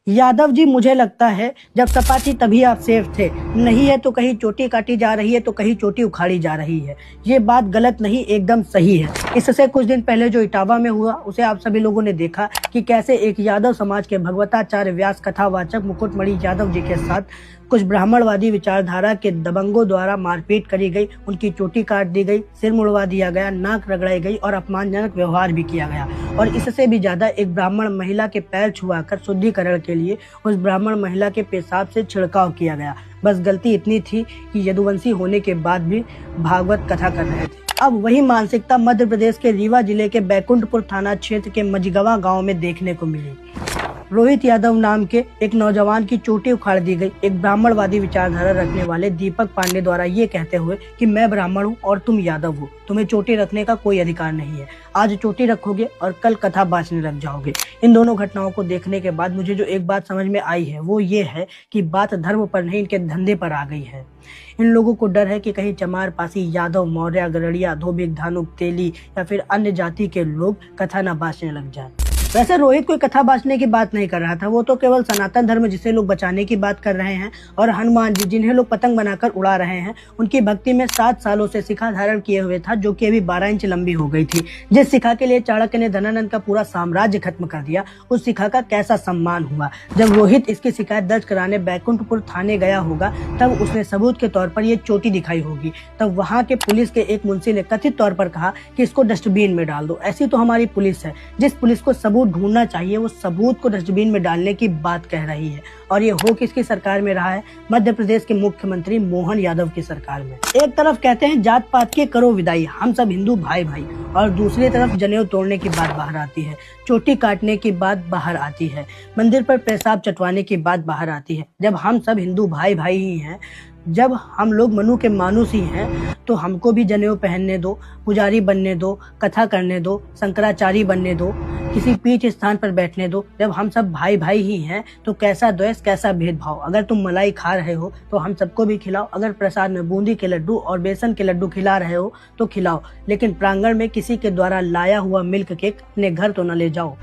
यादव जी, मुझे लगता है जब सपा थी तभी आप सेफ थे। नहीं है तो कहीं चोटी काटी जा रही है तो कहीं चोटी उखाड़ी जा रही है। ये बात गलत नहीं, एकदम सही है। इससे कुछ दिन पहले जो इटावा में हुआ उसे आप सभी लोगों ने देखा कि कैसे एक यादव समाज के भगवताचार्य व्यास कथावाचक मुकुटमणि यादव जी के साथ कुछ ब्राह्मणवादी विचारधारा के दबंगों द्वारा मारपीट करी गई, उनकी चोटी काट दी गई, सिर मुड़वा दिया गया, नाक रगड़ाई गई और अपमानजनक व्यवहार भी किया गया। और इससे भी ज्यादा एक ब्राह्मण महिला के पैर छुआकर शुद्धिकरण के लिए उस ब्राह्मण महिला के पेशाब से छिड़काव किया गया। बस गलती इतनी थी कि यदुवंशी होने के बाद भी भागवत कथा कर रहे थे। अब वही मानसिकता मध्य प्रदेश के रीवा जिले के बैकुंठपुर थाना क्षेत्र के मझगवा गांव में देखने को मिली। रोहित यादव नाम के एक नौजवान की चोटी उखाड़ दी गई, एक ब्राह्मणवादी विचारधारा रखने वाले दीपक पांडे द्वारा ये कहते हुए कि मैं ब्राह्मण हूँ और तुम यादव हो, तुम्हें चोटी रखने का कोई अधिकार नहीं है। आज चोटी रखोगे और कल कथा बांचने लग जाओगे। इन दोनों घटनाओं को देखने के बाद मुझे जो एक बात समझ में आई है वो ये है कि बात धर्म पर नहीं, इनके धंधे पर आ गई है। इन लोगों को डर है कि कहीं चमार, पासी, यादव, मौर्य, गरड़िया, धोबिक, धानुक, तेली या फिर अन्य जाति के लोग कथा न बांचने लग जाए। वैसे रोहित कोई कथा बांचने की बात नहीं कर रहा था, वो तो केवल सनातन धर्म जिसे लोग बचाने की बात कर रहे हैं। और हनुमान जी जिन्हें लोग पतंग बनाकर उड़ा रहे हैं, उनकी भक्ति में 7 सालों से शिखा धारण किए हुए था, जो कि अभी 12 इंच लंबी हो गई थी। जिस शिखा के लिए चाणक्य ने धनानंद का पूरा साम्राज्य खत्म कर दिया, उस शिखा का कैसा सम्मान हुआ। जब रोहित इसकी शिकायत दर्ज कराने बैकुंठपुर थाने गया होगा तब उसने सबूत के तौर पर ये चोटी दिखाई होगी। तब वहाँ के पुलिस के एक मुंशी ने कथित तौर पर कहा कि इसको डस्टबिन में डाल दो। ऐसी तो हमारी पुलिस है, जिस पुलिस को सबूत ढूंढना चाहिए वो सबूत को डस्टबिन में डालने की बात कह रही है। और ये हो किसकी सरकार में रहा है? मध्य प्रदेश के मुख्यमंत्री मोहन यादव की सरकार में। एक तरफ कहते हैं जात पात की करो विदाई, हम सब हिंदू भाई भाई, और दूसरी तरफ जनेऊ तोड़ने की बात बाहर आती है, चोटी काटने की बात बाहर आती है, मंदिर पर पेशाब चटवाने की बात बाहर आती है। जब हम सब हिंदू भाई भाई ही हैं, जब हम लोग मनु के मानुस ही हैं, तो हमको भी जनेऊ पहनने दो, पुजारी बनने दो, कथा करने दो, शंकराचार्य बनने दो, किसी पीठ स्थान पर बैठने दो। जब हम सब भाई भाई ही हैं तो कैसा द्वेष, कैसा भेदभाव। अगर तुम मलाई खा रहे हो तो हम सबको भी खिलाओ, अगर प्रसाद में बूंदी के लड्डू और बेसन के लड्डू खिला रहे हो तो खिलाओ, लेकिन प्रांगण में किसी के द्वारा लाया हुआ मिल्क केक अपने घर तो न ले जाओ।